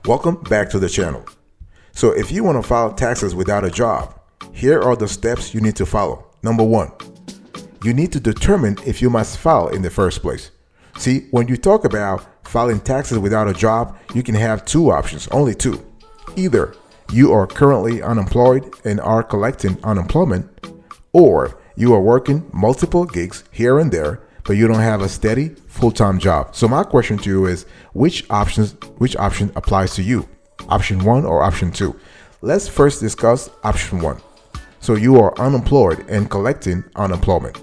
Welcome back to the channel. So if you want to file taxes without a job, here are the steps you need to follow. Number 1, you need to determine if you must file in the first place. See, when you talk about filing taxes without a job, you can have two options, only two. Either you are currently unemployed and are collecting unemployment, or you are working multiple gigs here and there, but you don't have a steady full-time job. So my question to you is, which option applies to you? Option 1 or option 2? Let's first discuss option 1. So you are unemployed and collecting unemployment.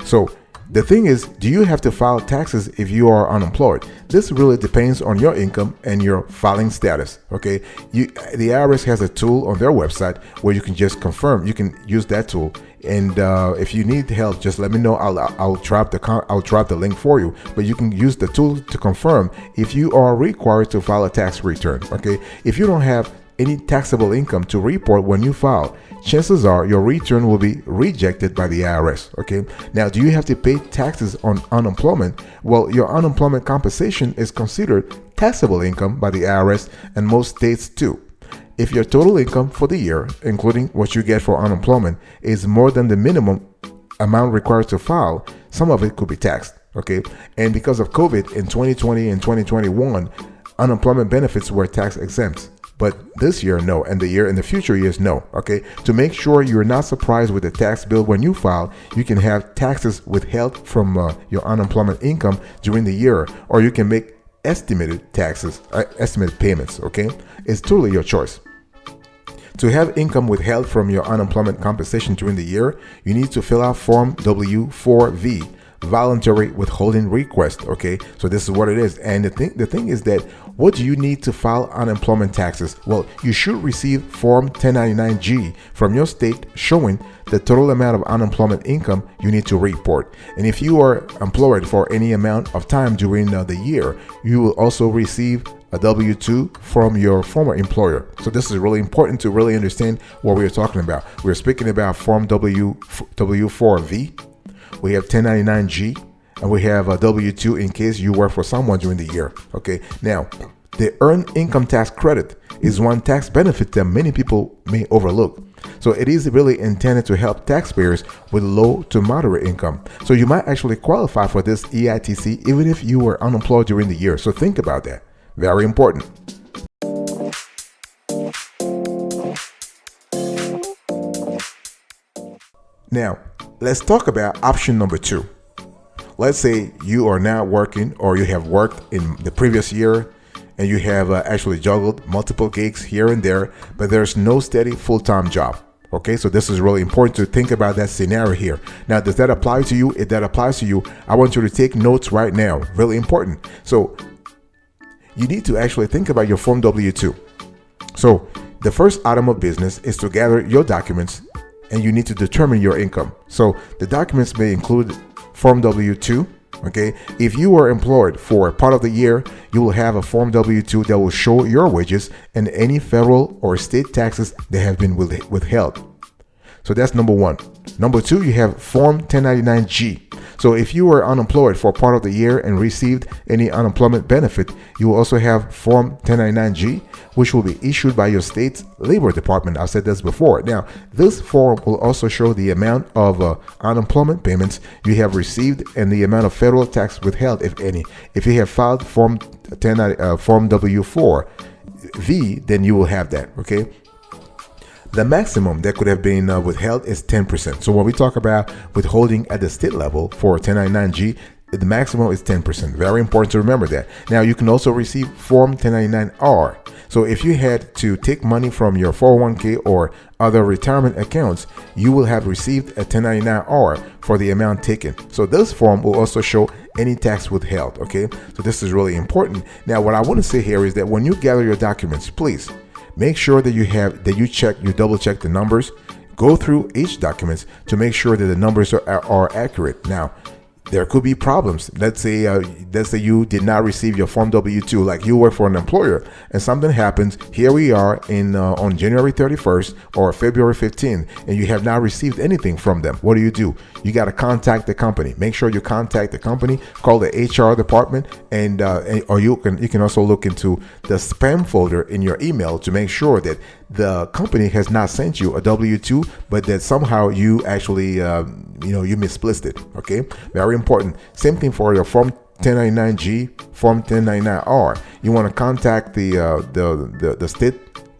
So the thing is, do you have to file taxes if you are unemployed? This really depends on your income and your filing status. Okay, the IRS has a tool on their website where you can just confirm. You can use that tool, and if you need help, just let me know. I'll drop the link for you. But you can use the tool to confirm if you are required to file a tax return. Okay, if you don't have any taxable income to report when you file, chances are your return will be rejected by the IRS. Okay, now do you have to pay taxes on unemployment? Well, your unemployment compensation is considered taxable income by the IRS, and most states too. If your total income for the year, including what you get for unemployment, is more than the minimum amount required to file, some of it could be taxed. Okay, and because of COVID in 2020 and 2021, unemployment benefits were tax exempt. But this year, no, and in the future years, no. Okay, to make sure you're not surprised with the tax bill when you file, you can have taxes withheld from your unemployment income during the year, or you can make estimated payments. Okay, it's totally your choice. To have income withheld from your unemployment compensation during the year, you need to fill out Form W-4V, voluntary withholding request. Okay, so this is what it is. And the thing is that, what do you need to file unemployment taxes? Well, you should receive Form 1099-G from your state showing the total amount of unemployment income you need to report. And if you are employed for any amount of time during the year, you will also receive a W-2 from your former employer. So this is really important to really understand what we're talking about. We're speaking about Form W-4V. We have 1099-G, and we have a W-2 in case you work for someone during the year. Okay, now the earned income tax credit is one tax benefit that many people may overlook. So it is really intended to help taxpayers with low to moderate income. So you might actually qualify for this EITC even if you were unemployed during the year. So think about that. Very important. Now, let's talk about option number 2. Let's say you are now working, or you have worked in the previous year, and you have actually juggled multiple gigs here and there, but there's no steady full-time job. Okay, so this is really important to think about that scenario here. Now, does that apply to you? If that applies to you, I want you to take notes right now. Really important. So you need to actually think about your Form W-2. So the first item of business is to gather your documents, and you need to determine your income. So the documents may include Form W-2. Okay, if you are employed for part of the year, you will have a Form W-2 that will show your wages and any federal or state taxes that have been withheld. So that's number 1. Number 2, you have Form 1099-G. So if you were unemployed for part of the year and received any unemployment benefit, you will also have Form 1099-G, which will be issued by your state's labor department. I've said this before. Now, this form will also show the amount of unemployment payments you have received and the amount of federal tax withheld, if any. If you have filed Form W-4V, then you will have that. Okay. The maximum that could have been withheld is 10%. So when we talk about withholding at the state level for 1099-G, the maximum is 10%. Very important to remember that. Now, you can also receive Form 1099-R. So if you had to take money from your 401k or other retirement accounts, you will have received a 1099-R for the amount taken. So this form will also show any tax withheld. Okay, so this is really important. Now, what I want to say here is that when you gather your documents, please make sure that you double check the numbers. Go through each document to make sure that the numbers are accurate. Now, There could be problems. Let's say you did not receive your Form W-2, like you work for an employer, and something happens. Here we are in on January 31st or February 15th, and you have not received anything from them. What do? You got to contact the company. Make sure you contact the company. Call the HR department, or you can also look into the spam folder in your email to make sure that the company has not sent you a W-2, but that somehow you actually you misplaced it. Okay, very important. Same thing for your Form 1099G, Form 1099R. You want to contact the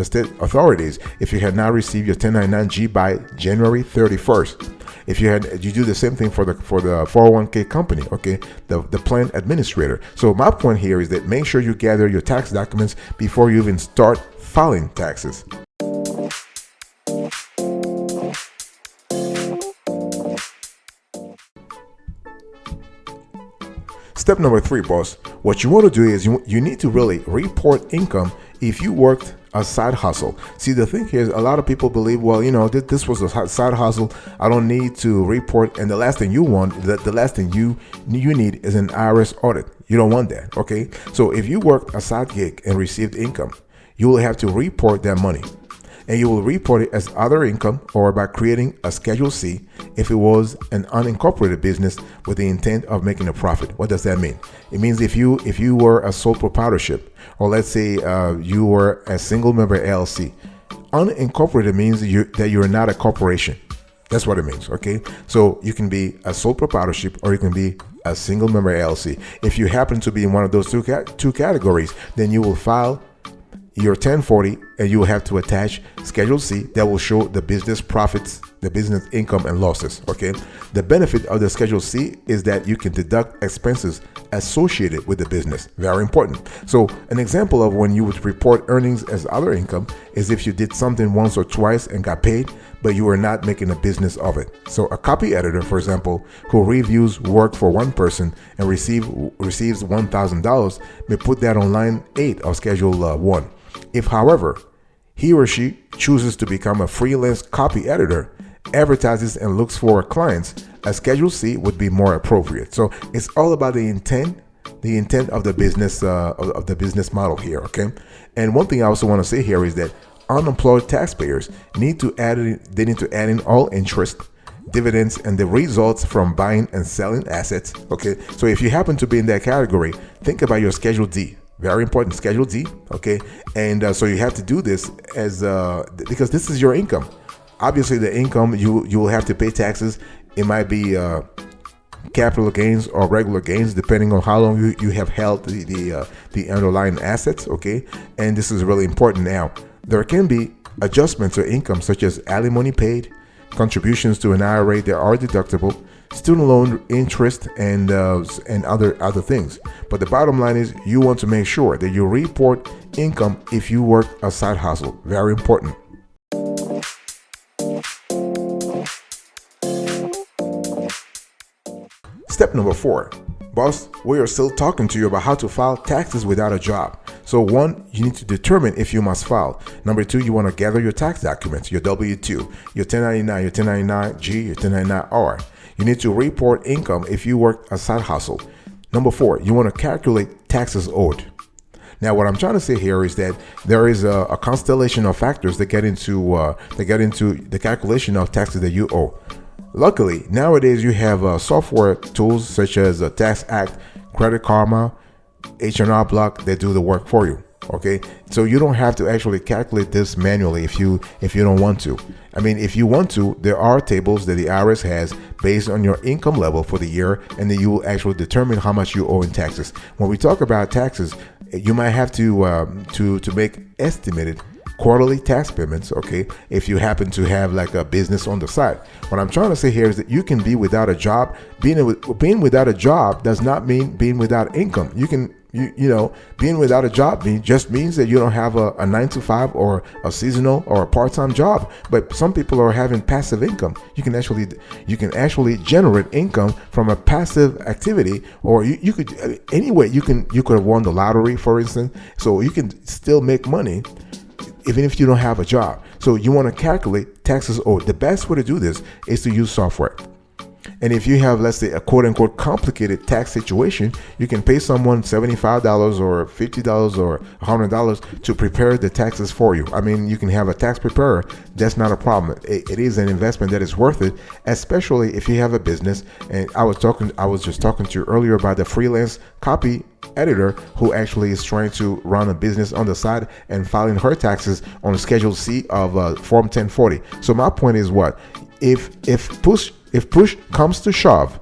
state authorities if you had not received your 1099G by January 31st. If you do the same thing for the 401k company, okay, the plan administrator. So my point here is that make sure you gather your tax documents before you even start filing taxes. Step number 3, boss. What you want to do is you need to really report income if you worked a side hustle. See, the thing here is a lot of people believe, well, this was a side hustle. I don't need to report. And the last thing you want, the last thing you need is an IRS audit. You don't want that. Okay. So if you worked a side gig and received income, you will have to report that money. And you will report it as other income or by creating a Schedule C if it was an unincorporated business with the intent of making a profit. What does that mean? It means if you were a sole proprietorship, or let's say you were a single member LLC. Unincorporated means that you're not a corporation. That's what it means, okay? So you can be a sole proprietorship or you can be a single member LLC. If you happen to be in one of those two categories, then you will file your 1040 and you will have to attach Schedule C that will show the business profits, the business income and losses. Okay. The benefit of the Schedule C is that you can deduct expenses associated with the business. Very important. So an example of when you would report earnings as other income is if you did something once or twice and got paid, but you were not making a business of it. So a copy editor, for example, who reviews work for one person and receives $1,000 may put that on line 8 of Schedule 1. If, however, he or she chooses to become a freelance copy editor, advertises and looks for clients, a Schedule C would be more appropriate. So it's all about the intent of the business of the business model here. Okay. And one thing I also want to say here is that unemployed taxpayers need to add in all interest, dividends, and the results from buying and selling assets. Okay. So if you happen to be in that category, think about your Schedule D. Very important, Schedule D. Okay. And so you have to do this as because this is your income. Obviously, the income you will have to pay taxes. It might be capital gains or regular gains, depending on how long you have held the underlying assets. Okay. And this is really important. Now, there can be adjustments to income such as alimony paid, contributions to an IRA that are deductible, student loan interest, and other things. But the bottom line is you want to make sure that you report income if you work a side hustle. Very important. Step number 4. Boss, we are still talking to you about how to file taxes without a job. So 1, you need to determine if you must file. Number 2, you want to gather your tax documents, your W-2, your 1099, your 1099G, your 1099R. You need to report income if you work a side hustle. Number 4, you want to calculate taxes owed. Now, what I'm trying to say here is that there is a constellation of factors that get into the calculation of taxes that you owe. Luckily, nowadays you have software tools such as Tax Act, Credit Karma, H&R Block that do the work for you. Okay, so you don't have to actually calculate this manually if you don't want to. I mean, if you want to, there are tables that the IRS has based on your income level for the year, and then you will actually determine how much you owe in taxes. When we talk about taxes, you might have to make estimated quarterly tax payments, okay, if you happen to have like a business on the side. What I'm trying to say here is that you can be without a job. Being without a job does not mean being without income. Being without a job just means that you don't have a 9-to-5 or a seasonal or a part-time job. But some people are having passive income. You can actually generate income from a passive activity, or you could have won the lottery, for instance. So you can still make money even if you don't have a job. So you want to calculate taxes owed. The best way to do this is to use software. And if you have, let's say, a quote unquote complicated tax situation, you can pay someone $75 or $50 or $100 to prepare the taxes for you. I mean, you can have a tax preparer. That's not a problem. It is an investment that is worth it, especially if you have a business. And I was just talking to you earlier about the freelance copy editor who actually is trying to run a business on the side and filing her taxes on Schedule C of Form 1040. So my point is what? If push comes to shove,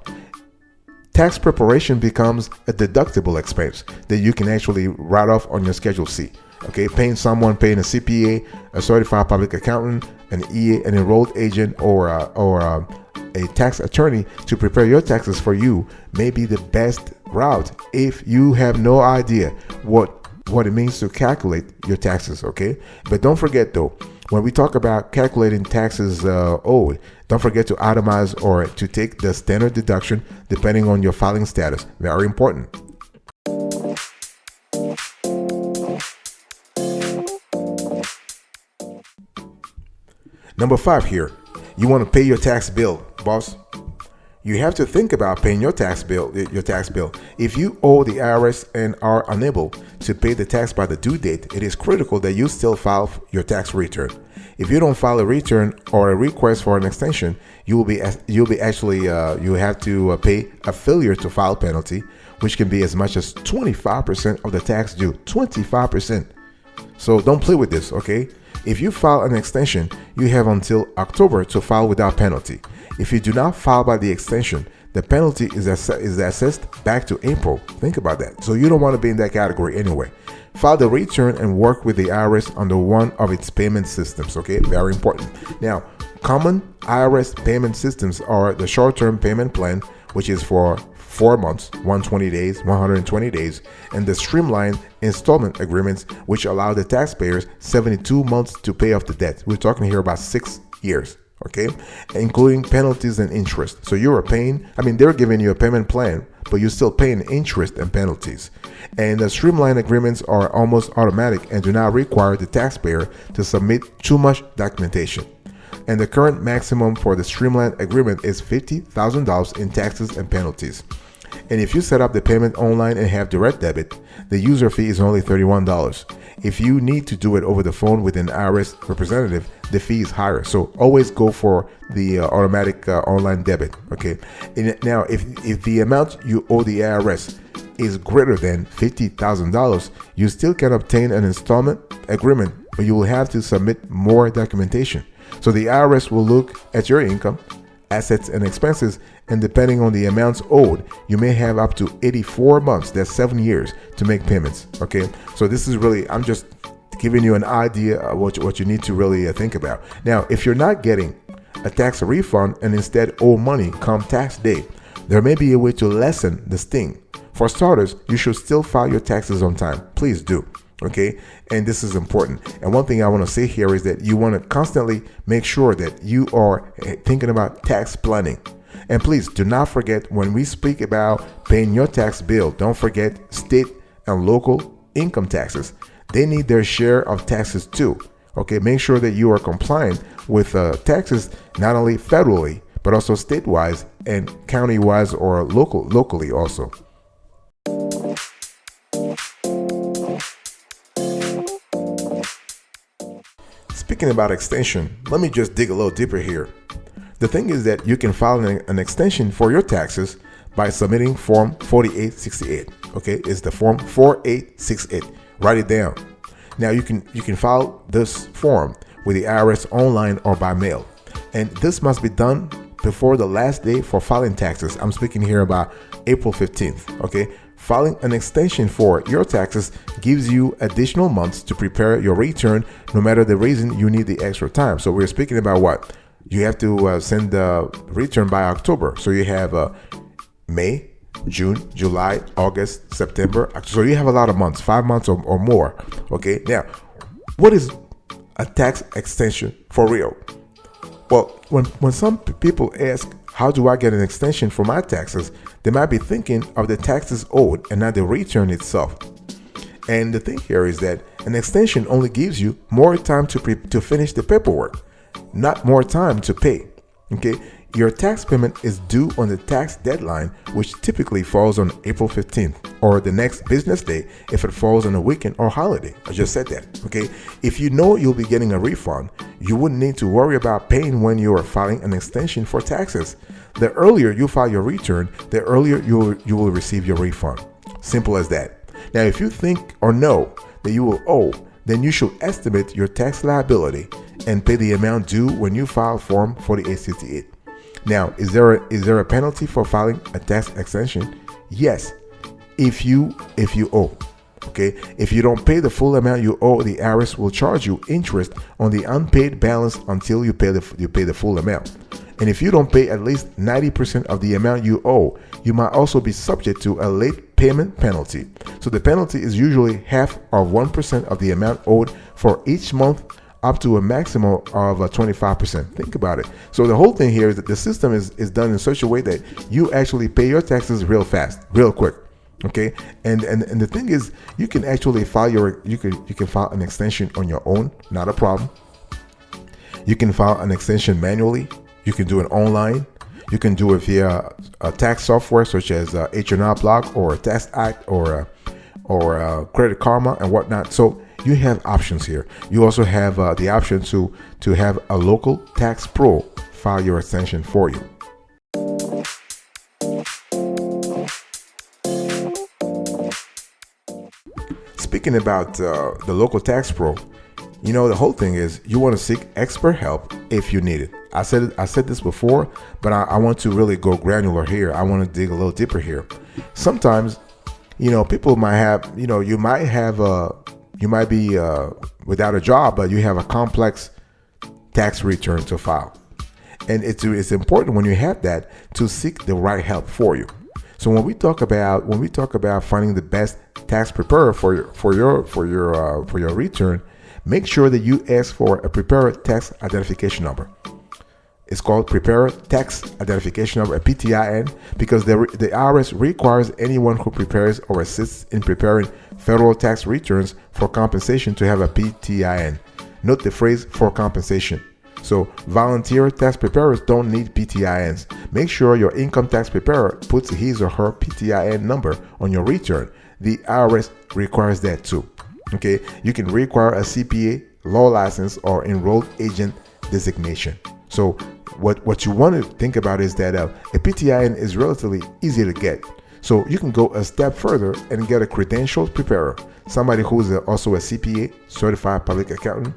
tax preparation becomes a deductible expense that you can actually write off on your Schedule C. Okay, paying a CPA, a certified public accountant, an EA, an enrolled agent, or a tax attorney to prepare your taxes for you may be the best route if you have no idea what it means to calculate your taxes. Okay, but don't forget though, when we talk about calculating taxes owed, don't forget to itemize or to take the standard deduction depending on your filing status. Very important. Number 5 here, you want to pay your tax bill, boss. You have to think about paying your tax bill. If you owe the IRS and are unable to pay the tax by the due date, it is critical that you still file your tax return. If you don't file a return or a request for an extension, you have to pay a failure to file penalty, which can be as much as 25% of the tax due. 25%. So don't play with this, okay? If you file an extension, you have until October to file without penalty. If you do not file by the extension, the penalty is assessed back to April. Think about that. So you don't want to be in that category anyway. File the return and work with the IRS under one of its payment systems. Okay, very important. Now, common IRS payment systems are the short-term payment plan, which is for 4 months, 120 days, 120 days, and the streamlined installment agreements, which allow the taxpayers 72 months to pay off the debt. We're talking here about 6 years, okay, including penalties and interest. So you're paying, they're giving you a payment plan, but you're still paying interest and penalties. And the streamlined agreements are almost automatic and do not require the taxpayer to submit too much documentation. And the current maximum for the streamlined agreement is $50,000 in taxes and penalties. And if you set up the payment online and have direct debit, the user fee is only $31. If you need to do it over the phone with an IRS representative, the fee is higher. So always go for the automatic online debit. Okay. And now, if the amount you owe the IRS is greater than $50,000, you still can obtain an installment agreement, but you will have to submit more documentation. So the IRS will look at your income, assets, and expenses, and depending on the amounts owed, you may have up to 84 months, that's 7 years, to make payments. Okay, so this is really, I'm just giving you an idea of what you need to really think about. Now, if you're not getting a tax refund and instead owe money come tax day, there may be a way to lessen the sting. For starters, you should still file your taxes on time. Please do. Okay, and this is important. And one thing I want to say here is that you want to constantly make sure that you are thinking about tax planning. And please do not forget, when we speak about paying your tax bill, don't forget state and local income taxes. They need their share of taxes too. Okay, make sure that you are compliant with taxes, not only federally, but also state-wise and county-wise or locally also. Speaking about extension, let me just dig a little deeper here. The thing is that you can file an extension for your taxes by submitting Form 4868. Okay, it's the Form 4868. Write it down. Now you can file this form with the IRS online or by mail, and this must be done before the last day for filing taxes. I'm speaking here about April 15th. Okay. Filing an extension for your taxes gives you additional months to prepare your return, no matter the reason you need the extra time. So we're speaking about what? You have to send the return by October. So you have May, June, July, August, September. So you have a lot of months, 5 months or more. Okay. Now, what is a tax extension for real? Well, when some people ask, how do I get an extension for my taxes? They might be thinking of the taxes owed and not the return itself. And the thing here is that an extension only gives you more time to finish the paperwork, not more time to pay. Okay, Your tax payment is due on the tax deadline, which typically falls on April 15th or the next business day if it falls on a weekend or holiday. I just said that, okay? If you know you'll be getting a refund, you wouldn't need to worry about paying when you are filing an extension for taxes. The earlier you file your return, the earlier you will receive your refund. Simple as that. Now, if you think or know that you will owe, then you should estimate your tax liability and pay the amount due when you file Form 4868. Now, is there a penalty for filing a tax extension? Yes, if you owe. Okay, if you don't pay the full amount you owe, the IRS will charge you interest on the unpaid balance until you pay the full amount. And if you don't pay at least 90% of the amount you owe, you might also be subject to a late payment penalty. So the penalty is usually half of 1% of the amount owed for each month, up to a maximum of 25%. Think about it. So the whole thing here is that the system is done in such a way that you actually pay your taxes real fast, real quick. Okay, and the thing is, you can actually file you can file an extension on your own, not a problem. You can file an extension manually. You can do it online. You can do it via a tax software such as H&R Block or Tax Act or Credit Karma and whatnot. So you have options here. You also have the option to have a local tax pro file your extension for you. Speaking about the local tax pro, you know, the whole thing is you want to seek expert help if you need it. I said this before, but I want to really go granular here. I want to dig a little deeper here. Sometimes, you know, people might have, you know, you might be without a job, but you have a complex tax return to file. And it's important when you have that to seek the right help for you. So when we talk about finding the best tax preparer for your return, make sure that you ask for a preparer tax identification number. It's called Preparer Tax Identification Number, a PTIN, because the IRS requires anyone who prepares or assists in preparing federal tax returns for compensation to have a PTIN. Note the phrase "for compensation." So volunteer tax preparers don't need PTINs. Make sure your income tax preparer puts his or her PTIN number on your return. The IRS requires that too. Okay, you can require a CPA, law license, or enrolled agent designation. So what you want to think about is that a PTIN is relatively easy to get. So you can go a step further and get a credentialed preparer, somebody who is also a CPA, certified public accountant,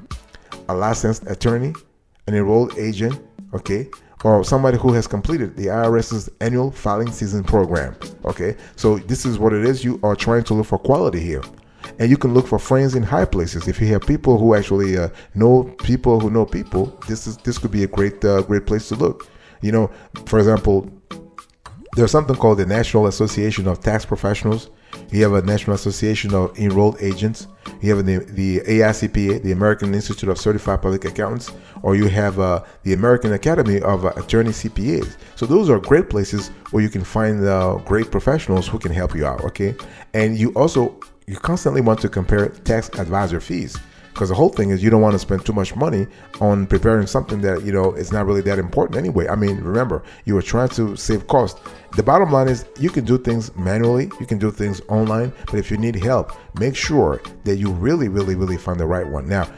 a licensed attorney, an enrolled agent, okay, or somebody who has completed the IRS's annual filing season program. Okay, so this is what it is. You are trying to look for quality here. And you can look for friends in high places. If you have people who actually know people who know people, this could be a great place to look. You know, for example, there's something called the National Association of Tax Professionals. You have a National Association of Enrolled Agents. You have the AICPA, the American Institute of Certified Public Accountants, or you have the American Academy of Attorney CPAs. So those are great places where you can find great professionals who can help you out. Okay, and you constantly want to compare tax advisor fees, because the whole thing is you don't want to spend too much money on preparing something that, you know, it's not really that important anyway. I mean, remember, you are trying to save cost. The bottom line is you can do things manually, you can do things online, but if you need help, make sure that you really find the right one. Now,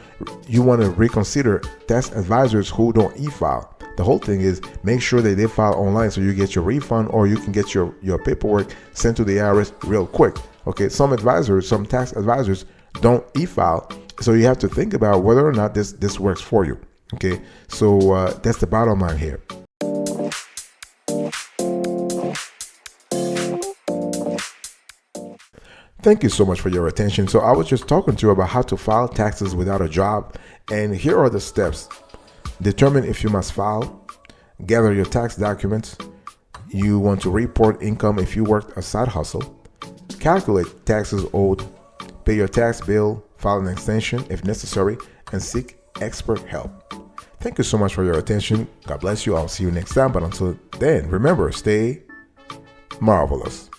you want to reconsider tax advisors who don't e-file. The whole thing is make sure that they file online so you get your refund, or you can get your paperwork sent to the IRS real quick. Okay, some tax advisors don't e-file, so you have to think about whether or not this works for you. Okay, so that's the bottom line here. Thank you so much for your attention. So I was just talking to you about how to file taxes without a job, and here are the steps. Determine if you must file. Gather your tax documents. You want to report income if you worked a side hustle. Calculate taxes owed. Pay your tax bill. File an extension if necessary, and seek expert help. Thank you so much for your attention. God bless you. I'll see you next time. But until then, remember, stay marvelous.